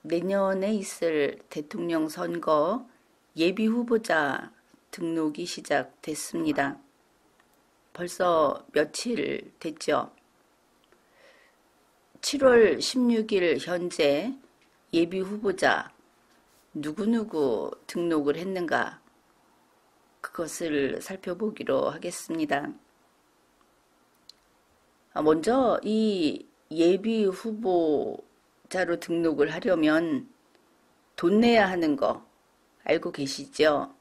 내년에 있을 대통령 선거 예비 후보자 등록이 시작됐습니다. 벌써 며칠 됐죠. 7월 16일 현재 예비 후보자 누구누구 등록을 했는가, 그것을 살펴보기로 하겠습니다. 먼저 이 예비 후보자로 등록을 하려면 돈 내야 하는 거 알고 계시죠?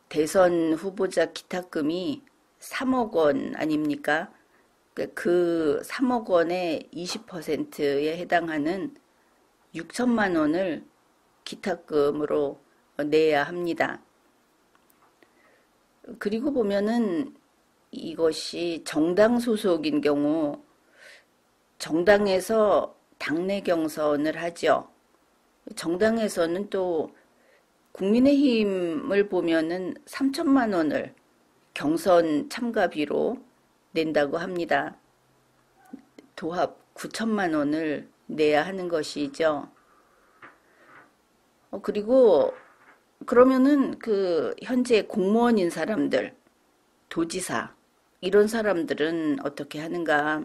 대선 후보자 기탁금이 3억 원 아닙니까? 그 3억 원의 20%에 해당하는 6천만 원을 기탁금으로 내야 합니다. 그리고 보면은 이것이 정당 소속인 경우 정당에서 당내 경선을 하죠. 정당에서는 또 국민의힘을 보면은 3천만 원을 경선 참가비로 낸다고 합니다. 도합 9천만 원을 내야 하는 것이죠. 그리고 그러면은 그 현재 공무원인 사람들, 도지사 이런 사람들은 어떻게 하는가?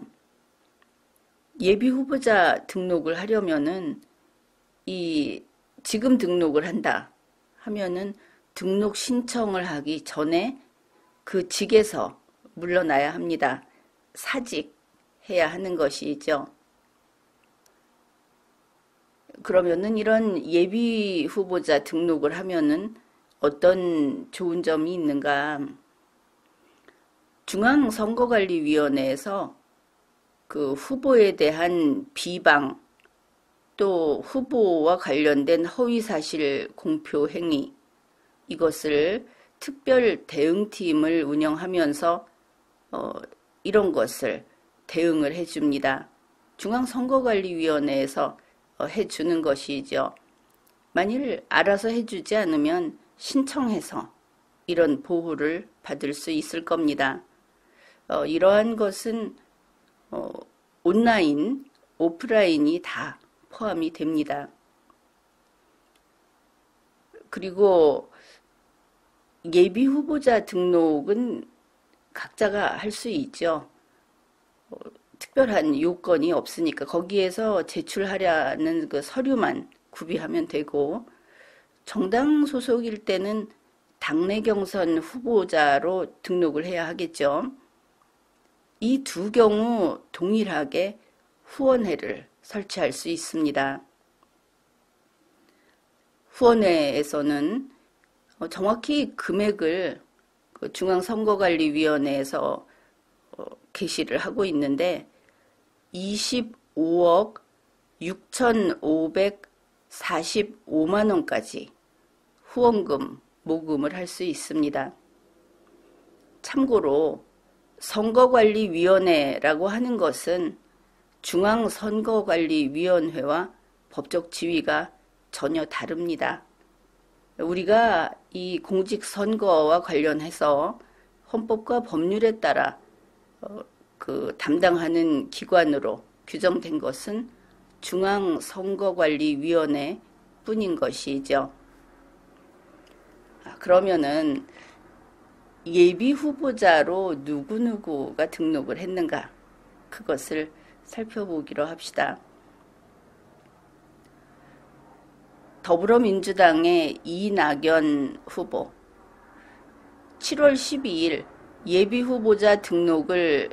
예비 후보자 등록을 하려면은 이 지금 등록을 한다 하면은 등록 신청을 하기 전에 그 직에서 물러나야 합니다. 사직해야 하는 것이죠. 그러면은 이런 예비 후보자 등록을 하면은 어떤 좋은 점이 있는가? 중앙선거관리위원회에서 그 후보에 대한 비방, 또 후보와 관련된 허위사실 공표 행위, 이것을 특별 대응팀을 운영하면서 이런 것을 대응을 해줍니다. 중앙선거관리위원회에서 해주는 것이죠. 만일 알아서 해주지 않으면 신청해서 이런 보호를 받을 수 있을 겁니다. 이러한 것은 온라인, 오프라인이 다 포함이 됩니다. 그리고 예비 후보자 등록은 각자가 할 수 있죠. 특별한 요건이 없으니까 거기에서 제출하려는 그 서류만 구비하면 되고, 정당 소속일 때는 당내 경선 후보자로 등록을 해야 하겠죠. 이 두 경우 동일하게 후원회를 설치할 수 있습니다. 후원회에서는 정확히 금액을 중앙선거관리위원회에서 게시를 하고 있는데 25억 6,545만 원까지 후원금 모금을 할 수 있습니다. 참고로 선거관리위원회라고 하는 것은 중앙선거관리위원회와 법적 지위가 전혀 다릅니다. 우리가 이 공직선거와 관련해서 헌법과 법률에 따라 그 담당하는 기관으로 규정된 것은 중앙선거관리위원회 뿐인 것이죠. 그러면은 예비 후보자로 누구누구가 등록을 했는가, 그것을 살펴보기로 합시다. 더불어민주당의 이낙연 후보 7월 12일 예비 후보자 등록을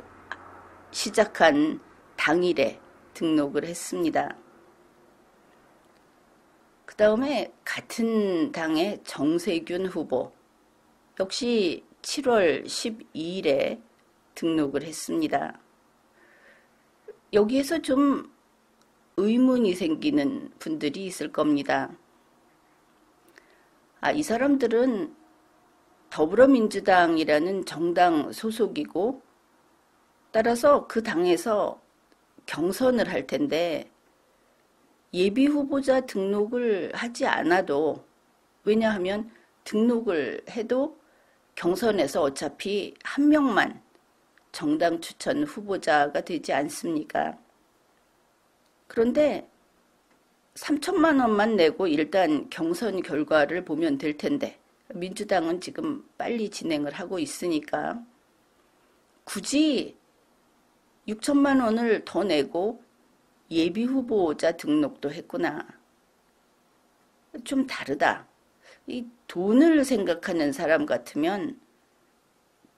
시작한 당일에 등록을 했습니다. 그 다음에 같은 당의 정세균 후보 역시 7월 12일에 등록을 했습니다. 여기에서 좀 의문이 생기는 분들이 있을 겁니다. 이 사람들은 더불어민주당이라는 정당 소속이고 따라서 그 당에서 경선을 할 텐데 예비 후보자 등록을 하지 않아도, 왜냐하면 등록을 해도 경선에서 어차피 한 명만 정당 추천 후보자가 되지 않습니까? 그런데 3천만 원만 내고 일단 경선 결과를 보면 될 텐데 민주당은 지금 빨리 진행을 하고 있으니까 굳이 6천만 원을 더 내고 예비 후보자 등록도 했구나. 좀 다르다. 이 돈을 생각하는 사람 같으면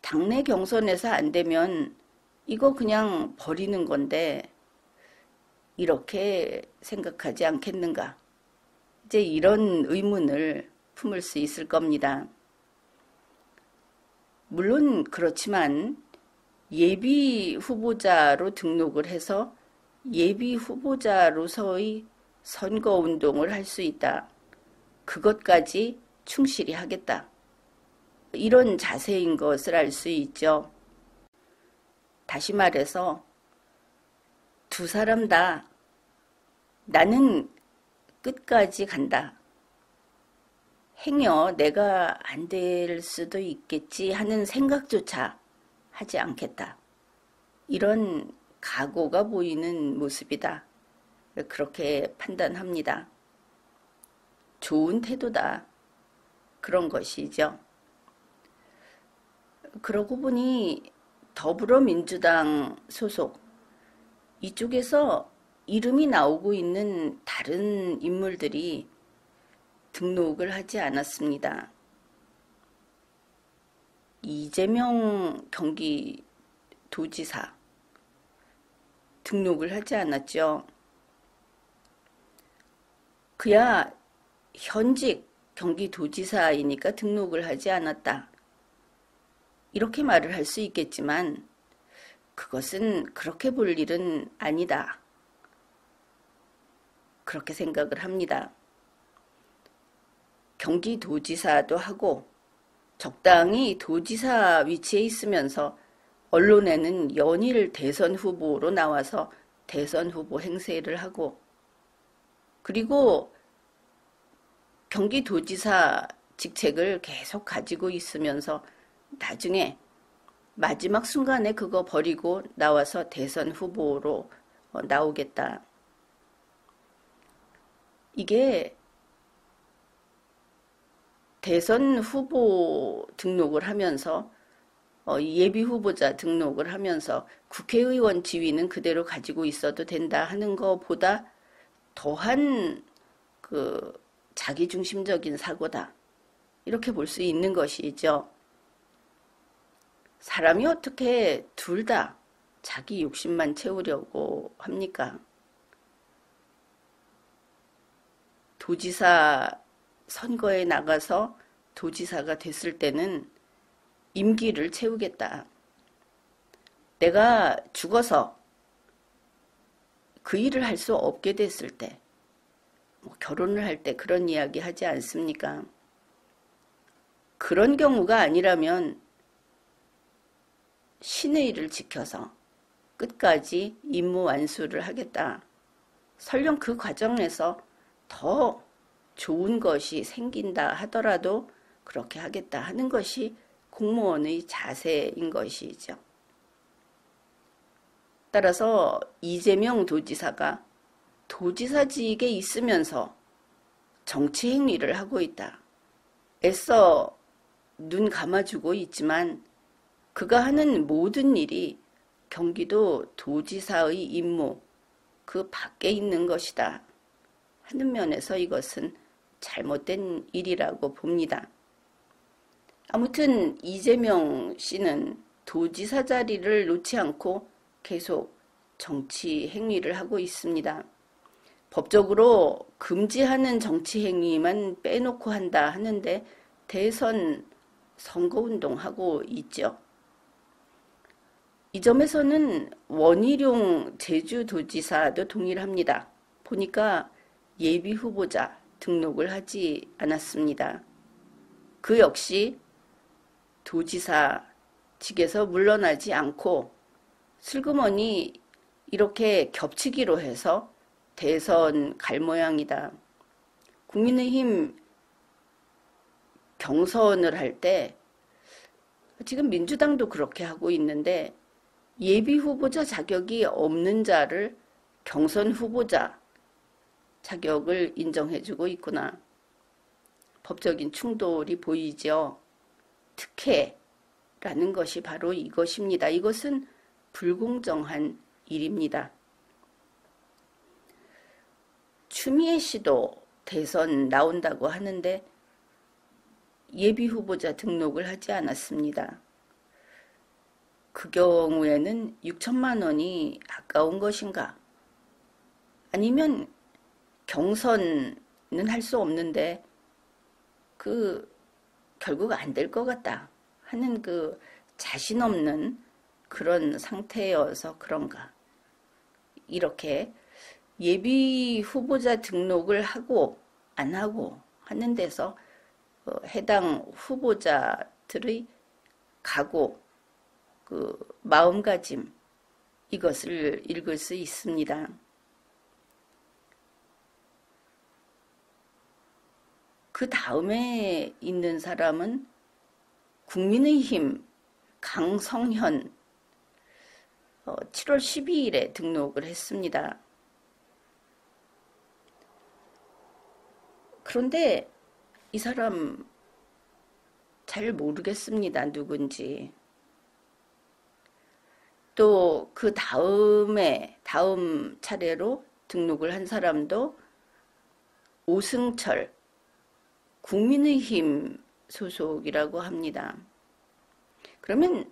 당내 경선에서 안 되면 이거 그냥 버리는 건데 이렇게 생각하지 않겠는가. 이제 이런 의문을 품을 수 있을 겁니다. 물론 그렇지만 예비 후보자로 등록을 해서 예비 후보자로서의 선거운동을 할 수 있다. 그것까지 충실히 하겠다. 이런 자세인 것을 알 수 있죠. 다시 말해서 두 사람 다 나는 끝까지 간다. 행여 내가 안 될 수도 있겠지 하는 생각조차 하지 않겠다. 이런 각오가 보이는 모습이다. 그렇게 판단합니다. 좋은 태도다. 그런 것이죠. 그러고 보니 더불어민주당 소속 이쪽에서 이름이 나오고 있는 다른 인물들이 등록을 하지 않았습니다. 이재명 경기도지사 등록을 하지 않았죠. 그야 현직 경기도지사이니까 등록을 하지 않았다. 이렇게 말을 할 수 있겠지만 그것은 그렇게 볼 일은 아니다. 그렇게 생각을 합니다. 경기도지사도 하고 적당히 도지사 위치에 있으면서 언론에는 연일 대선 후보로 나와서 대선 후보 행세를 하고 그리고 경기도지사 직책을 계속 가지고 있으면서 나중에 마지막 순간에 그거 버리고 나와서 대선 후보로 나오겠다. 이게 대선 후보 등록을 하면서 예비 후보자 등록을 하면서 국회의원 지위는 그대로 가지고 있어도 된다 하는 것보다 더한 그 자기중심적인 사고다. 이렇게 볼 수 있는 것이죠. 사람이 어떻게 둘 다 자기 욕심만 채우려고 합니까? 도지사 선거에 나가서 도지사가 됐을 때는 임기를 채우겠다. 내가 죽어서 그 일을 할 수 없게 됐을 때, 결혼을 할 때 그런 이야기 하지 않습니까? 그런 경우가 아니라면 신의 일을 지켜서 끝까지 임무 완수를 하겠다. 설령 그 과정에서 더 좋은 것이 생긴다 하더라도 그렇게 하겠다 하는 것이 공무원의 자세인 것이죠. 따라서 이재명 도지사가 도지사직에 있으면서 정치 행위를 하고 있다. 애써 눈 감아주고 있지만 그가 하는 모든 일이 경기도 도지사의 임무 그 밖에 있는 것이다 하는 면에서 이것은 잘못된 일이라고 봅니다. 아무튼 이재명 씨는 도지사 자리를 놓지 않고 계속 정치 행위를 하고 있습니다. 법적으로 금지하는 정치 행위만 빼놓고 한다 하는데 대선 선거운동하고 있죠. 이 점에서는 원희룡 제주도지사도 동일합니다. 보니까 예비 후보자 등록을 하지 않았습니다. 그 역시 도지사직에서 물러나지 않고 슬그머니 이렇게 겹치기로 해서 대선 갈 모양이다. 국민의힘 경선을 할 때 지금 민주당도 그렇게 하고 있는데 예비 후보자 자격이 없는 자를 경선 후보자 자격을 인정해주고 있구나. 법적인 충돌이 보이죠. 특혜라는 것이 바로 이것입니다. 이것은 불공정한 일입니다. 추미애 씨도 대선 나온다고 하는데 예비후보자 등록을 하지 않았습니다. 그 경우에는 6천만 원이 아까운 것인가? 아니면 경선은 할 수 없는데 결국 안 될 것 같다 하는 자신 없는 그런 상태여서 그런가? 이렇게 예비 후보자 등록을 하고 안 하고 하는 데서 해당 후보자들의 각오, 마음가짐, 이것을 읽을 수 있습니다. 그 다음에 있는 사람은 국민의힘 강성현 7월 12일에 등록을 했습니다. 그런데 이 사람 잘 모르겠습니다. 누군지. 또 그 다음 차례로 등록을 한 사람도 오승철 국민의힘 소속이라고 합니다. 그러면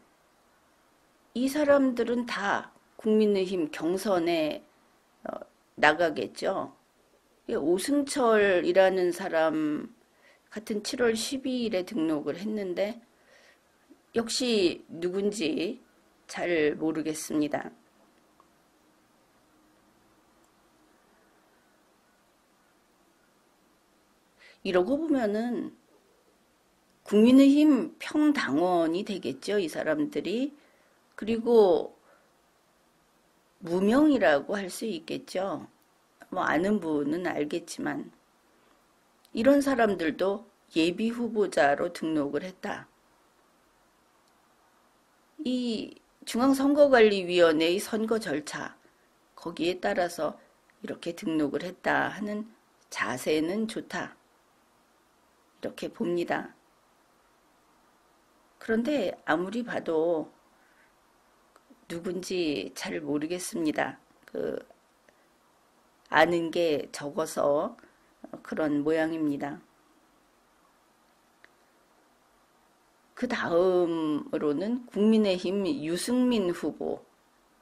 이 사람들은 다 국민의힘 경선에 나가겠죠. 오승철이라는 사람 같은 7월 12일에 등록을 했는데 역시 누군지 잘 모르겠습니다. 이러고 보면은 국민의힘 평당원이 되겠죠, 이 사람들이. 그리고 무명이라고 할 수 있겠죠. 뭐 아는 분은 알겠지만 이런 사람들도 예비 후보자로 등록을 했다. 이 중앙선거관리위원회의 선거 절차 거기에 따라서 이렇게 등록을 했다 하는 자세는 좋다. 이렇게 봅니다. 그런데 아무리 봐도 누군지 잘 모르겠습니다. 아는 게 적어서 그런 모양입니다. 그 다음으로는 국민의힘 유승민 후보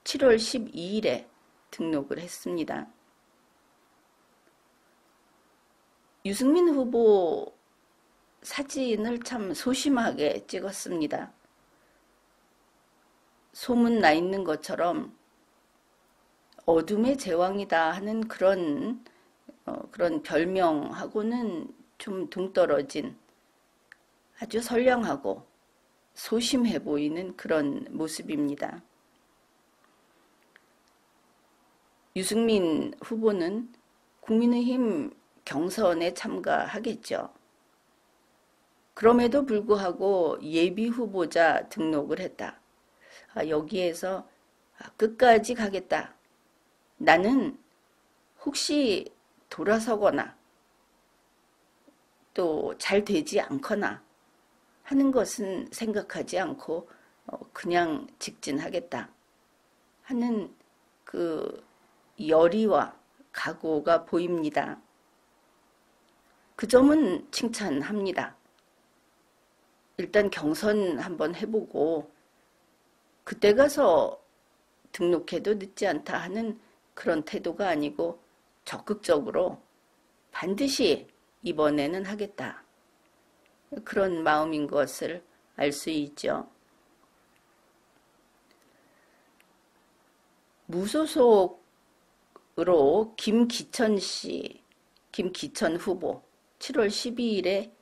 7월 12일에 등록을 했습니다. 유승민 후보 사진을 참 소심하게 찍었습니다. 소문 나 있는 것처럼 어둠의 제왕이다 하는 그런 별명하고는 좀 동떨어진 아주 선량하고 소심해 보이는 그런 모습입니다. 유승민 후보는 국민의힘 경선에 참가하겠죠. 그럼에도 불구하고 예비 후보자 등록을 했다. 여기에서 끝까지 가겠다. 나는 혹시 돌아서거나 또 잘 되지 않거나 하는 것은 생각하지 않고 그냥 직진하겠다 하는 열의와 각오가 보입니다. 그 점은 칭찬합니다. 일단 경선 한번 해보고 그때 가서 등록해도 늦지 않다 하는 그런 태도가 아니고 적극적으로 반드시 이번에는 하겠다. 그런 마음인 것을 알 수 있죠. 무소속으로 김기천 후보 7월 12일에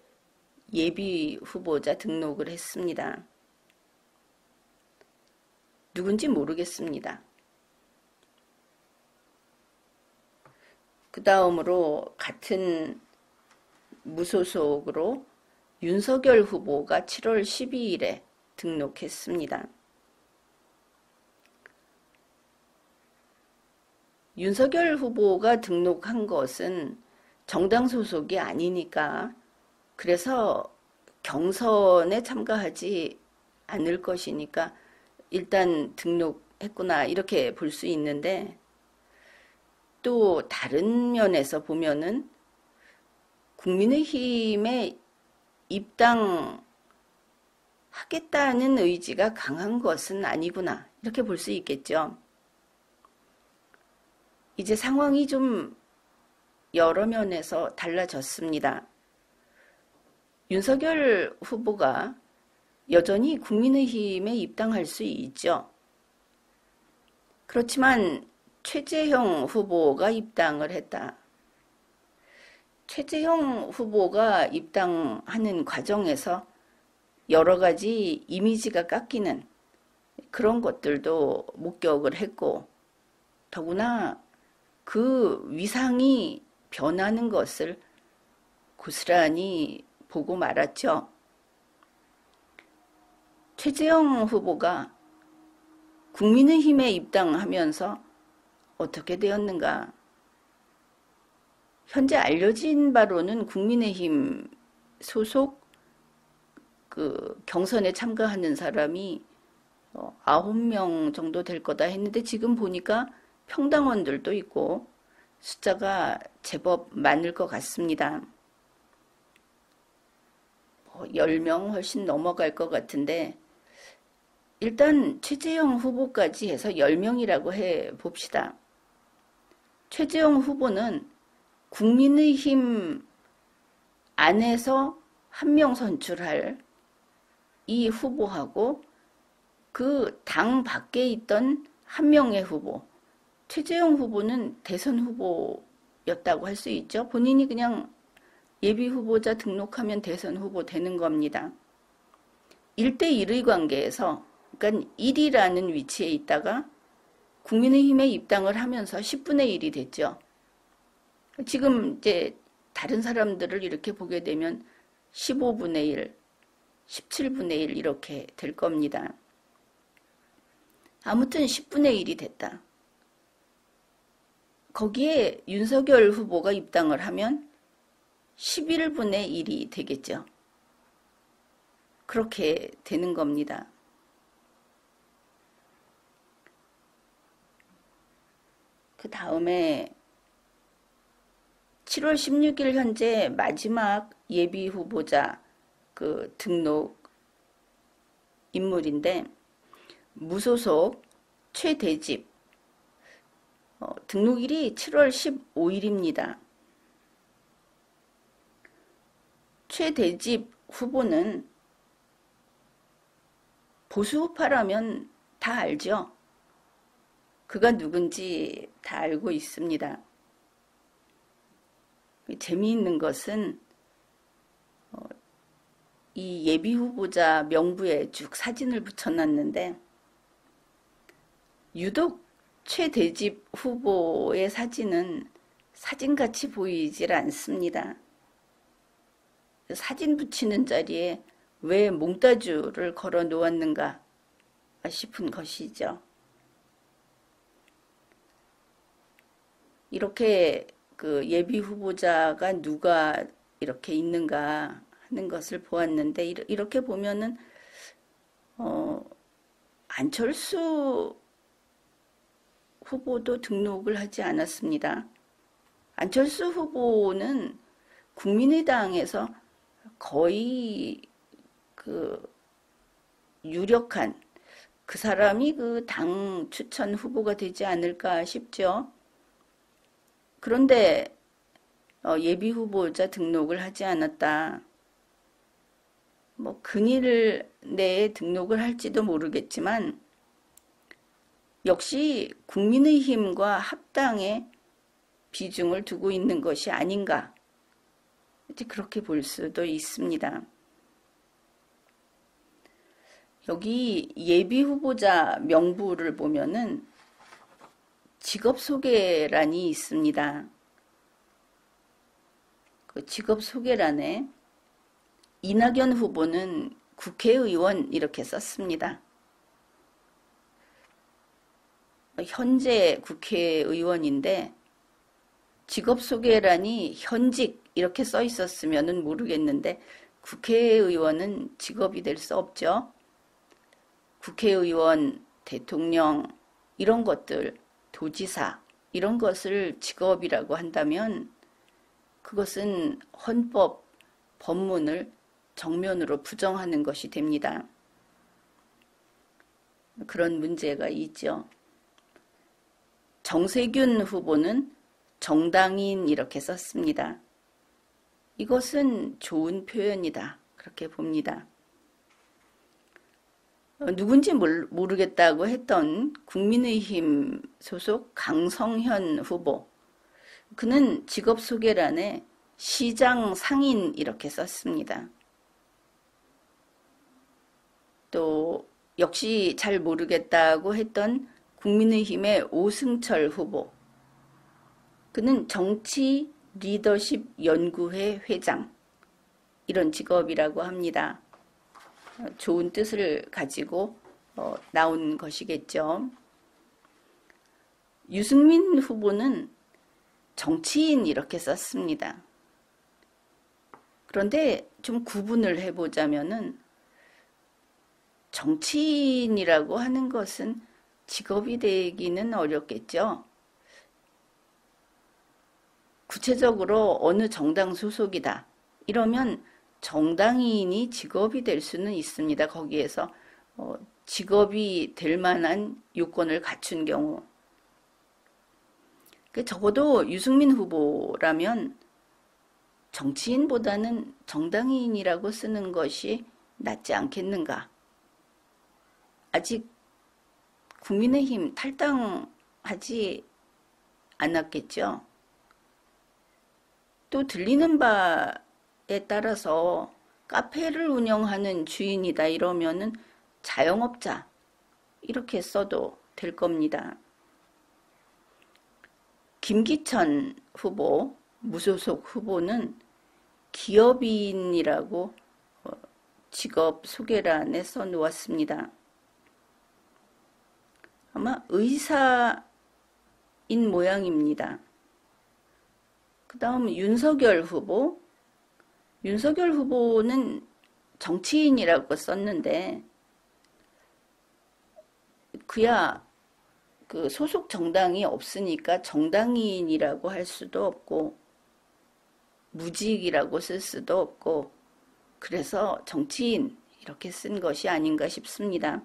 예비 후보자 등록을 했습니다. 누군지 모르겠습니다. 그 다음으로 같은 무소속으로 윤석열 후보가 7월 12일에 등록했습니다. 윤석열 후보가 등록한 것은 정당 소속이 아니니까 그래서 경선에 참가하지 않을 것이니까 일단 등록했구나 이렇게 볼 수 있는데 또 다른 면에서 보면은 국민의힘에 입당하겠다는 의지가 강한 것은 아니구나 이렇게 볼 수 있겠죠. 이제 상황이 좀 여러 면에서 달라졌습니다. 윤석열 후보가 여전히 국민의힘에 입당할 수 있죠. 그렇지만 최재형 후보가 입당을 했다. 최재형 후보가 입당하는 과정에서 여러 가지 이미지가 깎이는 그런 것들도 목격을 했고 더구나 그 위상이 변하는 것을 고스란히 보고 말았죠. 최재형 후보가 국민의힘에 입당하면서 어떻게 되었는가? 현재 알려진 바로는 국민의힘 소속 그 경선에 참가하는 사람이 9명 정도 될 거다 했는데 지금 보니까 평당원들도 있고 숫자가 제법 많을 것 같습니다. 10명 훨씬 넘어갈 것 같은데 일단 최재형 후보까지 해서 10명이라고 해 봅시다. 최재형 후보는 국민의힘 안에서 한 명 선출할 이 후보하고 그 당 밖에 있던 한 명의 후보, 최재형 후보는 대선 후보였다고 할 수 있죠. 본인이 그냥 예비 후보자 등록하면 대선 후보 되는 겁니다. 1대1의 관계에서 그러니까 1이라는 위치에 있다가 국민의힘에 입당을 하면서 10분의 1이 됐죠. 지금 이제 다른 사람들을 이렇게 보게 되면 15분의 1, 17분의 1 이렇게 될 겁니다. 아무튼 10분의 1이 됐다. 거기에 윤석열 후보가 입당을 하면 11분의 1이 되겠죠. 그렇게 되는 겁니다. 그 다음에 7월 16일 현재 마지막 예비 후보자 그 등록 인물인데 무소속 최대집 등록일이 7월 15일입니다. 최대집 후보는 보수우파라면 다 알죠. 그가 누군지 다 알고 있습니다. 재미있는 것은 이 예비 후보자 명부에 쭉 사진을 붙여놨는데 유독 최대집 후보의 사진은 사진같이 보이질 않습니다. 사진 붙이는 자리에 왜 몽따주를 걸어 놓았는가 싶은 것이죠. 이렇게 그 예비 후보자가 누가 이렇게 있는가 하는 것을 보았는데 이렇게 보면은 안철수 후보도 등록을 하지 않았습니다. 안철수 후보는 국민의당에서 거의 그 유력한 그 사람이 그 당 추천 후보가 되지 않을까 싶죠. 그런데 예비 후보자 등록을 하지 않았다. 뭐 근일 내에 등록을 할지도 모르겠지만 역시 국민의힘과 합당에 비중을 두고 있는 것이 아닌가 이제 그렇게 볼 수도 있습니다. 여기 예비 후보자 명부를 보면은 직업 소개란이 있습니다. 그 직업 소개란에 이낙연 후보는 국회의원 이렇게 썼습니다. 현재 국회의원인데 직업 소개란이 현직 이렇게 써 있었으면 모르겠는데 국회의원은 직업이 될 수 없죠. 국회의원, 대통령 이런 것들, 도지사 이런 것을 직업이라고 한다면 그것은 헌법, 법문을 정면으로 부정하는 것이 됩니다. 그런 문제가 있죠. 정세균 후보는 정당인 이렇게 썼습니다. 이것은 좋은 표현이다. 그렇게 봅니다. 누군지 모르겠다고 했던 국민의힘 소속 강성현 후보. 그는 직업 소개란에 시장 상인 이렇게 썼습니다. 또 역시 잘 모르겠다고 했던 국민의힘의 오승철 후보. 그는 정치 리더십 연구회 회장 이런 직업이라고 합니다. 좋은 뜻을 가지고 나온 것이겠죠. 유승민 후보는 정치인 이렇게 썼습니다. 그런데 좀 구분을 해보자면은 정치인이라고 하는 것은 직업이 되기는 어렵겠죠. 구체적으로 어느 정당 소속이다. 이러면 정당인이 직업이 될 수는 있습니다. 거기에서 직업이 될 만한 요건을 갖춘 경우. 적어도 유승민 후보라면 정치인보다는 정당인이라고 쓰는 것이 낫지 않겠는가. 아직 국민의힘 탈당하지 않았겠죠. 또 들리는 바에 따라서 카페를 운영하는 주인이다 이러면은 자영업자 이렇게 써도 될 겁니다. 김기천 후보, 무소속 후보는 기업인이라고 직업 소개란에 써놓았습니다. 아마 의사인 모양입니다. 그 다음 윤석열 후보. 윤석열 후보는 정치인이라고 썼는데 그야 그 소속 정당이 없으니까 정당인이라고 할 수도 없고 무직이라고 쓸 수도 없고 그래서 정치인 이렇게 쓴 것이 아닌가 싶습니다.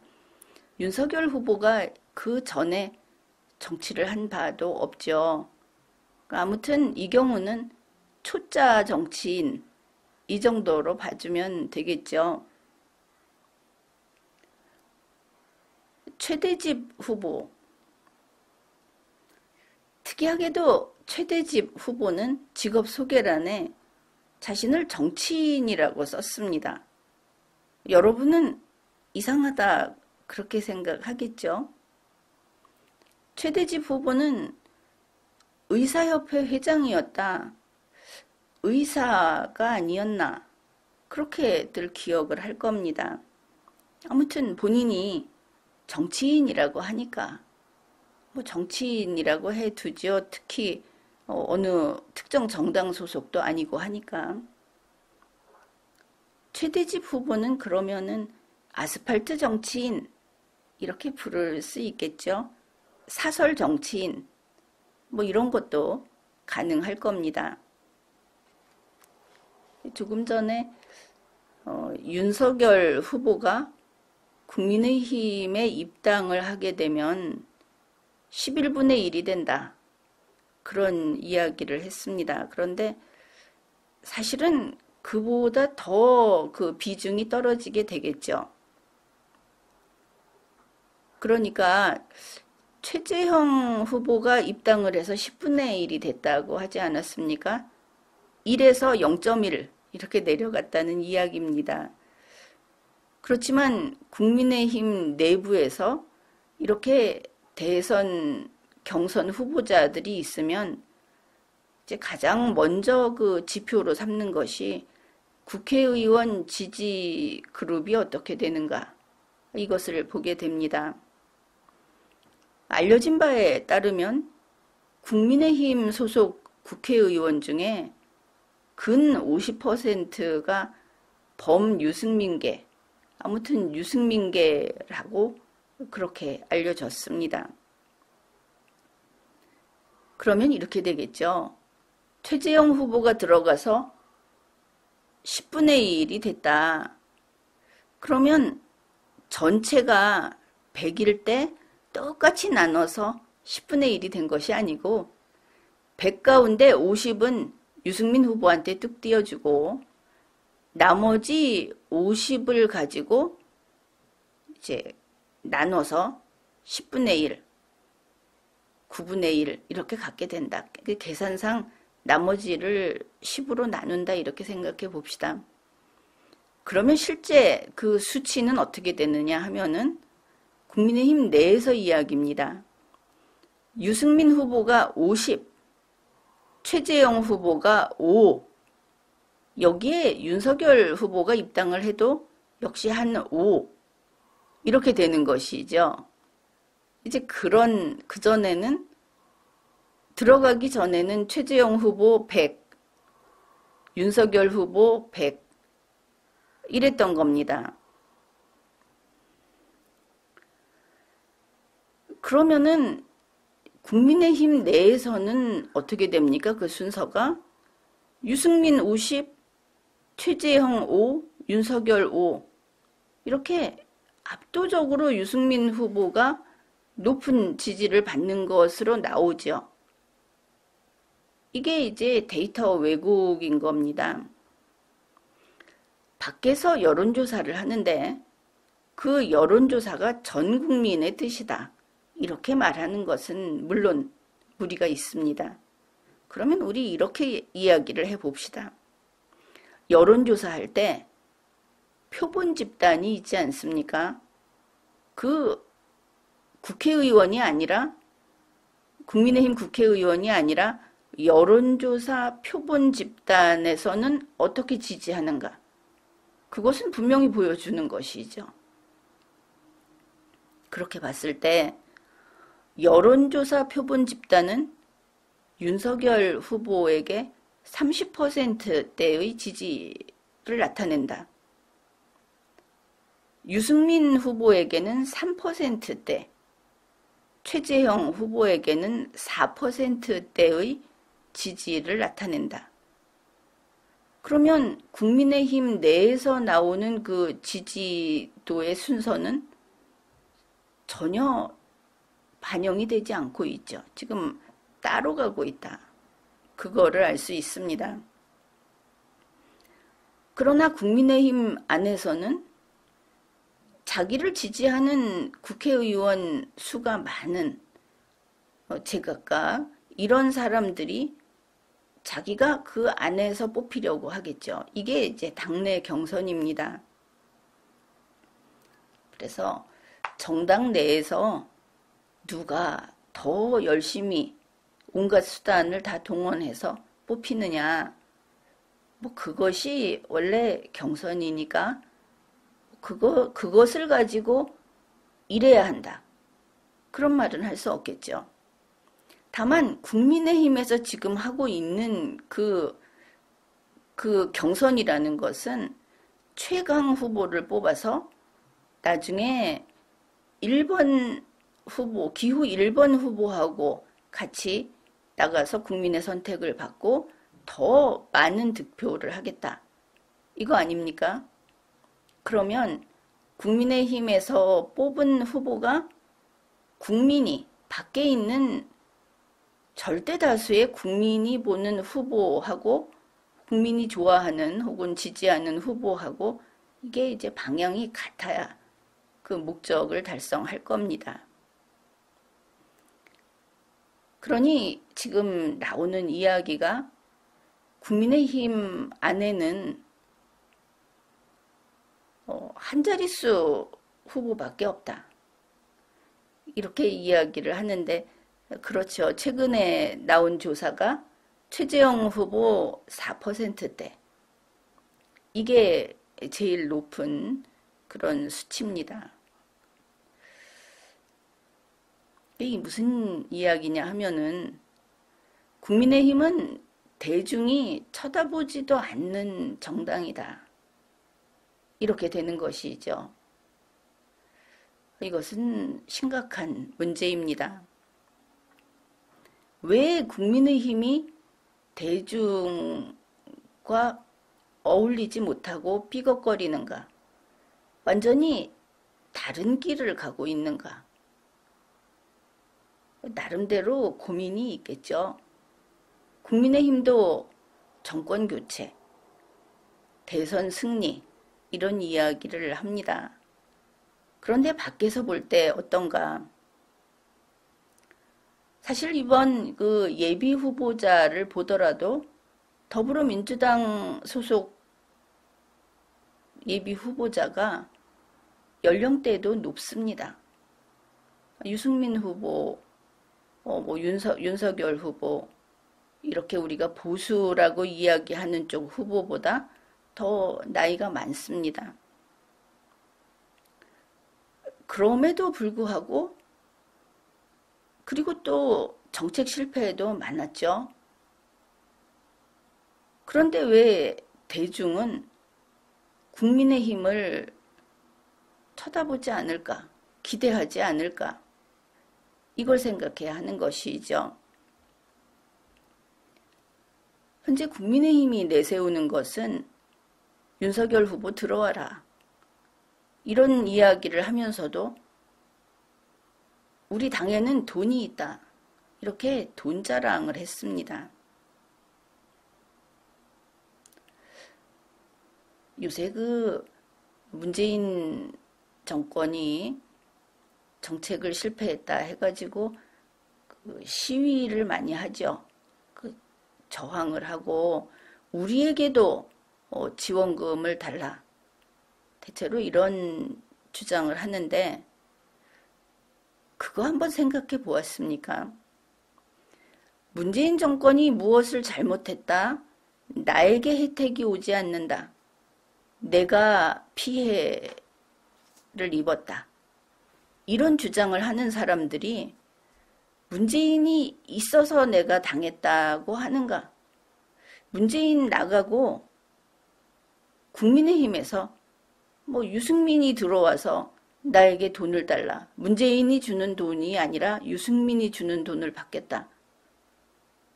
윤석열 후보가 그 전에 정치를 한 바도 없죠. 아무튼 이 경우는 초짜 정치인 이 정도로 봐주면 되겠죠. 최대집 후보. 특이하게도 최대집 후보는 직업 소개란에 자신을 정치인이라고 썼습니다. 여러분은 이상하다 그렇게 생각하겠죠? 최대집 후보는 의사협회 회장이었다. 의사가 아니었나. 그렇게들 기억을 할 겁니다. 아무튼 본인이 정치인이라고 하니까 뭐 정치인이라고 해두죠. 특히 어느 특정 정당 소속도 아니고 하니까. 최대집 후보는 그러면은 아스팔트 정치인 이렇게 부를 수 있겠죠. 사설 정치인 뭐 이런 것도 가능할 겁니다. 조금 전에 윤석열 후보가 국민의힘에 입당을 하게 되면 11분의 1이 된다. 그런 이야기를 했습니다. 그런데 사실은 그보다 더 그 비중이 떨어지게 되겠죠. 그러니까 최재형 후보가 입당을 해서 10분의 1이 됐다고 하지 않았습니까? 1에서 0.1 이렇게 내려갔다는 이야기입니다. 그렇지만 국민의힘 내부에서 이렇게 대선 경선 후보자들이 있으면 이제 가장 먼저 그 지표로 삼는 것이 국회의원 지지 그룹이 어떻게 되는가 이것을 보게 됩니다. 알려진 바에 따르면 국민의힘 소속 국회의원 중에 근 50%가 범유승민계, 아무튼 유승민계라고 그렇게 알려졌습니다. 그러면 이렇게 되겠죠. 최재형 후보가 들어가서 10분의 1이 됐다. 그러면 전체가 100일 때 똑같이 나눠서 10분의 1이 된 것이 아니고 100 가운데 50은 유승민 후보한테 뚝 띄워주고 나머지 50을 가지고 이제 나눠서 10분의 1, 9분의 1 이렇게 갖게 된다. 계산상 나머지를 10으로 나눈다 이렇게 생각해 봅시다. 그러면 실제 그 수치는 어떻게 되느냐 하면은 국민의힘 내에서 이야기입니다. 유승민 후보가 50, 최재형 후보가 5, 여기에 윤석열 후보가 입당을 해도 역시 한 5, 이렇게 되는 것이죠. 이제 그전에는 들어가기 전에는 최재형 후보 100, 윤석열 후보 100, 이랬던 겁니다. 그러면은 국민의힘 내에서는 어떻게 됩니까? 그 순서가 유승민 50, 최재형 5, 윤석열 5 이렇게 압도적으로 유승민 후보가 높은 지지를 받는 것으로 나오죠. 이게 이제 데이터 왜곡인 겁니다. 밖에서 여론조사를 하는데 그 여론조사가 전 국민의 뜻이다. 이렇게 말하는 것은 물론 무리가 있습니다. 그러면 우리 이렇게 이야기를 해봅시다. 여론조사할 때 표본 집단이 있지 않습니까? 그 국회의원이 아니라 국민의힘 국회의원이 아니라 여론조사 표본 집단에서는 어떻게 지지하는가? 그것은 분명히 보여주는 것이죠. 그렇게 봤을 때 여론조사 표본 집단은 윤석열 후보에게 30%대의 지지를 나타낸다. 유승민 후보에게는 3%대, 최재형 후보에게는 4%대의 지지를 나타낸다. 그러면 국민의힘 내에서 나오는 그 지지도의 순서는 전혀 반영이 되지 않고 있죠. 지금 따로 가고 있다. 그거를 알 수 있습니다. 그러나 국민의힘 안에서는 자기를 지지하는 국회의원 수가 많은 제각각 이런 사람들이 자기가 그 안에서 뽑히려고 하겠죠. 이게 이제 당내 경선입니다. 그래서 정당 내에서 누가 더 열심히 온갖 수단을 다 동원해서 뽑히느냐, 뭐 그것이 원래 경선이니까 그것을 가지고 이래야 한다. 그런 말은 할 수 없겠죠. 다만 국민의힘에서 지금 하고 있는 그 경선이라는 것은 최강 후보를 뽑아서 나중에 1번 후보, 기후 1번 후보하고 같이 나가서 국민의 선택을 받고 더 많은 득표를 하겠다. 이거 아닙니까? 그러면 국민의힘에서 뽑은 후보가 국민이 밖에 있는 절대 다수의 국민이 보는 후보하고 국민이 좋아하는 혹은 지지하는 후보하고 이게 이제 방향이 같아야 그 목적을 달성할 겁니다. 그러니 지금 나오는 이야기가 국민의힘 안에는 한 자릿수 후보밖에 없다. 이렇게 이야기를 하는데 그렇죠. 최근에 나온 조사가 최재형 후보 4%대. 이게 제일 높은 그런 수치입니다. 이게 무슨 이야기냐 하면은 국민의힘은 대중이 쳐다보지도 않는 정당이다. 이렇게 되는 것이죠. 이것은 심각한 문제입니다. 왜 국민의힘이 대중과 어울리지 못하고 삐걱거리는가? 완전히 다른 길을 가고 있는가? 나름대로 고민이 있겠죠. 국민의힘도 정권 교체, 대선 승리, 이런 이야기를 합니다. 그런데 밖에서 볼 때 어떤가? 사실 이번 그 예비 후보자를 보더라도 더불어민주당 소속 예비 후보자가 연령대도 높습니다. 유승민 후보, 윤석열 후보, 이렇게 우리가 보수라고 이야기하는 쪽 후보보다 더 나이가 많습니다. 그럼에도 불구하고, 그리고 또 정책 실패에도 많았죠. 그런데 왜 대중은 국민의힘을 쳐다보지 않을까? 기대하지 않을까? 이걸 생각해야 하는 것이죠. 현재 국민의힘이 내세우는 것은 윤석열 후보 들어와라. 이런 이야기를 하면서도 우리 당에는 돈이 있다. 이렇게 돈 자랑을 했습니다. 요새 그 문재인 정권이 정책을 실패했다 해가지고 그 시위를 많이 하죠. 그 저항을 하고 우리에게도 지원금을 달라. 대체로 이런 주장을 하는데 그거 한번 생각해 보았습니까? 문재인 정권이 무엇을 잘못했다? 나에게 혜택이 오지 않는다. 내가 피해를 입었다. 이런 주장을 하는 사람들이 문재인이 있어서 내가 당했다고 하는가? 문재인 나가고 국민의힘에서 유승민이 들어와서 나에게 돈을 달라. 문재인이 주는 돈이 아니라 유승민이 주는 돈을 받겠다.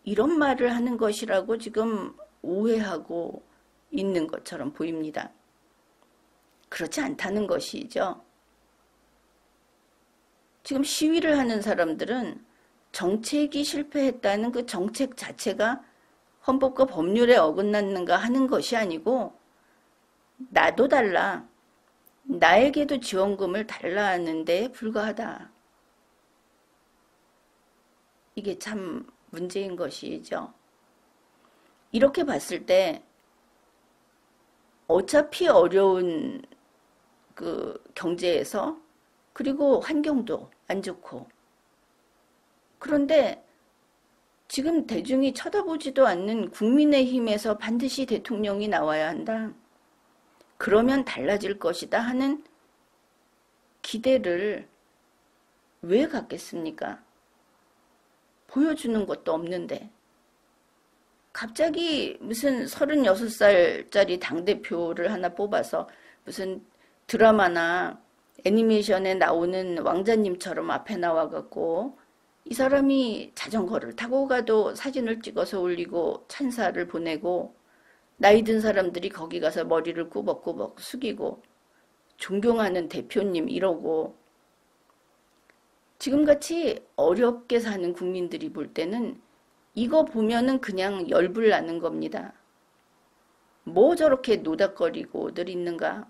이런 말을 하는 것이라고 지금 오해하고 있는 것처럼 보입니다. 그렇지 않다는 것이죠. 지금 시위를 하는 사람들은 정책이 실패했다는 그 정책 자체가 헌법과 법률에 어긋났는가 하는 것이 아니고 나도 달라. 나에게도 지원금을 달라는 데 불과하다. 이게 참 문제인 것이죠. 이렇게 봤을 때 어차피 어려운 그 경제에서 그리고 환경도 안 좋고 그런데 지금 대중이 쳐다보지도 않는 국민의힘에서 반드시 대통령이 나와야 한다. 그러면 달라질 것이다 하는 기대를 왜 갖겠습니까? 보여주는 것도 없는데 갑자기 무슨 36살짜리 당대표를 하나 뽑아서 무슨 드라마나 애니메이션에 나오는 왕자님처럼 앞에 나와갖고 이 사람이 자전거를 타고 가도 사진을 찍어서 올리고 찬사를 보내고 나이 든 사람들이 거기 가서 머리를 꾸벅꾸벅 숙이고 존경하는 대표님 이러고 지금같이 어렵게 사는 국민들이 볼 때는 이거 보면은 그냥 열불 나는 겁니다. 뭐 저렇게 노닥거리고들 있는가?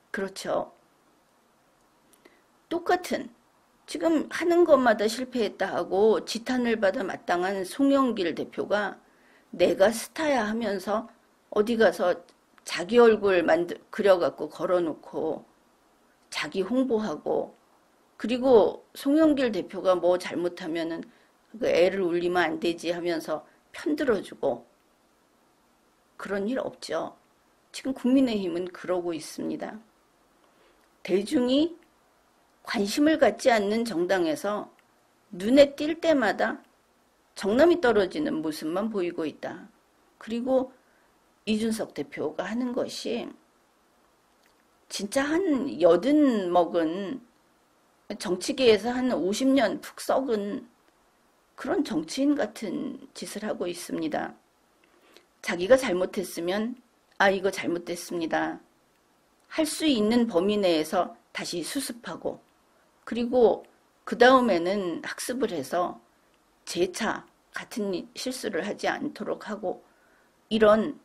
그렇죠. 똑같은 지금 하는 것마다 실패했다 하고 지탄을 받아 마땅한 송영길 대표가 내가 스타야 하면서 어디 가서 자기 얼굴 그려갖고 걸어놓고 자기 홍보하고 그리고 송영길 대표가 뭐 잘못하면은 그 애를 울리면 안 되지 하면서 편들어주고 그런 일 없죠. 지금 국민의힘은 그러고 있습니다. 대중이 관심을 갖지 않는 정당에서 눈에 띌 때마다 정남이 떨어지는 모습만 보이고 있다. 그리고 이준석 대표가 하는 것이 진짜 한 여든 먹은 정치계에서 한 50년 푹 썩은 그런 정치인 같은 짓을 하고 있습니다. 자기가 잘못했으면 이거 잘못됐습니다. 할 수 있는 범위 내에서 다시 수습하고 그리고 그 다음에는 학습을 해서 재차 같은 실수를 하지 않도록 하고 이런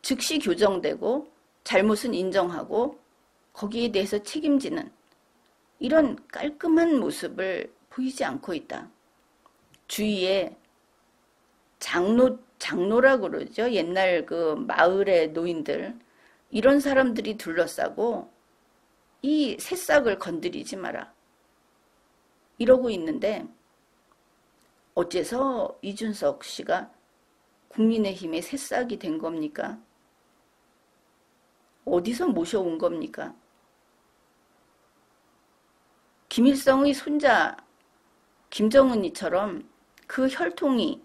즉시 교정되고 잘못은 인정하고 거기에 대해서 책임지는 이런 깔끔한 모습을 보이지 않고 있다. 주위에 장로라 그러죠. 옛날 그 마을의 노인들 이런 사람들이 둘러싸고 이 새싹을 건드리지 마라. 이러고 있는데 어째서 이준석 씨가 국민의힘의 새싹이 된 겁니까? 어디서 모셔온 겁니까? 김일성의 손자 김정은이처럼 그 혈통이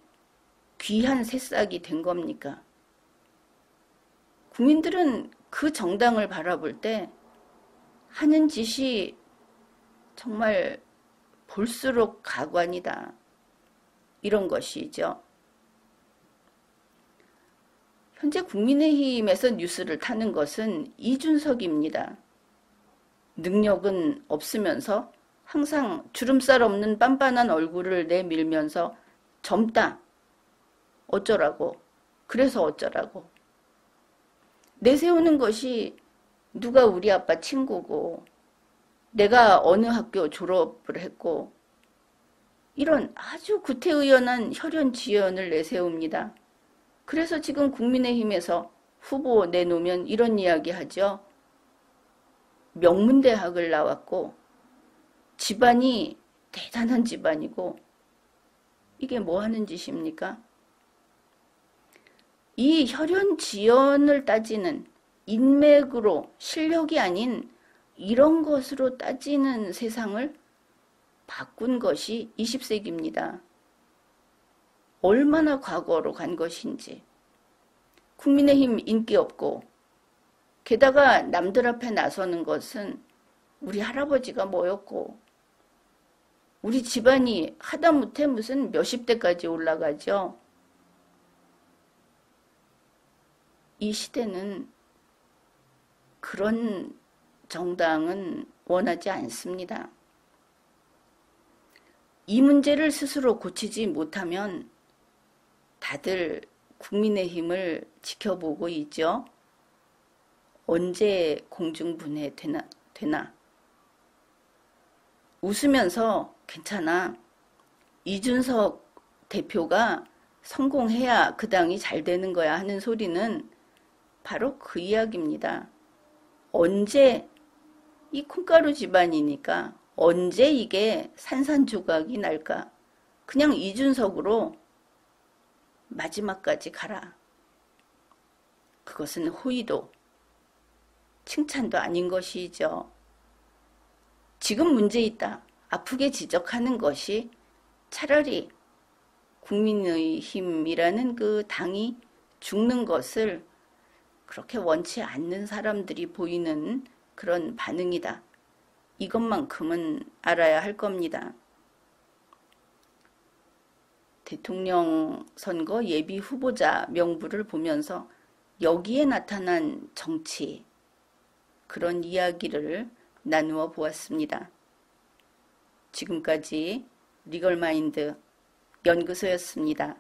귀한 새싹이 된 겁니까? 국민들은 그 정당을 바라볼 때 하는 짓이 정말 볼수록 가관이다. 이런 것이죠. 현재 국민의힘에서 뉴스를 타는 것은 이준석입니다. 능력은 없으면서 항상 주름살 없는 빤빤한 얼굴을 내밀면서 젊다. 어쩌라고. 그래서 어쩌라고. 내세우는 것이 누가 우리 아빠 친구고 내가 어느 학교 졸업을 했고 이런 아주 구태의연한 혈연지연을 내세웁니다. 그래서 지금 국민의힘에서 후보 내놓으면 이런 이야기 하죠. 명문대학을 나왔고 집안이 대단한 집안이고 이게 뭐 하는 짓입니까? 이 혈연지연을 따지는 인맥으로 실력이 아닌 이런 것으로 따지는 세상을 바꾼 것이 20세기입니다. 얼마나 과거로 간 것인지. 국민의힘 인기 없고 게다가 남들 앞에 나서는 것은 우리 할아버지가 뭐였고 우리 집안이 하다못해 무슨 몇십 대까지 올라가죠. 이 시대는 그런 정당은 원하지 않습니다. 이 문제를 스스로 고치지 못하면 다들 국민의힘을 지켜보고 있죠. 언제 공중분해 되나. 웃으면서 괜찮아. 이준석 대표가 성공해야 그 당이 잘 되는 거야 하는 소리는 바로 그 이야기입니다. 언제 이 콩가루 집안이니까 언제 이게 산산조각이 날까? 그냥 이준석으로 마지막까지 가라. 그것은 호의도 칭찬도 아닌 것이죠. 지금 문제 있다. 아프게 지적하는 것이 차라리 국민의힘이라는 그 당이 죽는 것을 그렇게 원치 않는 사람들이 보이는 그런 반응이다. 이것만큼은 알아야 할 겁니다. 대통령 선거 예비 후보자 명부를 보면서 여기에 나타난 정치, 그런 이야기를 나누어 보았습니다. 지금까지 리걸마인드 연구소였습니다.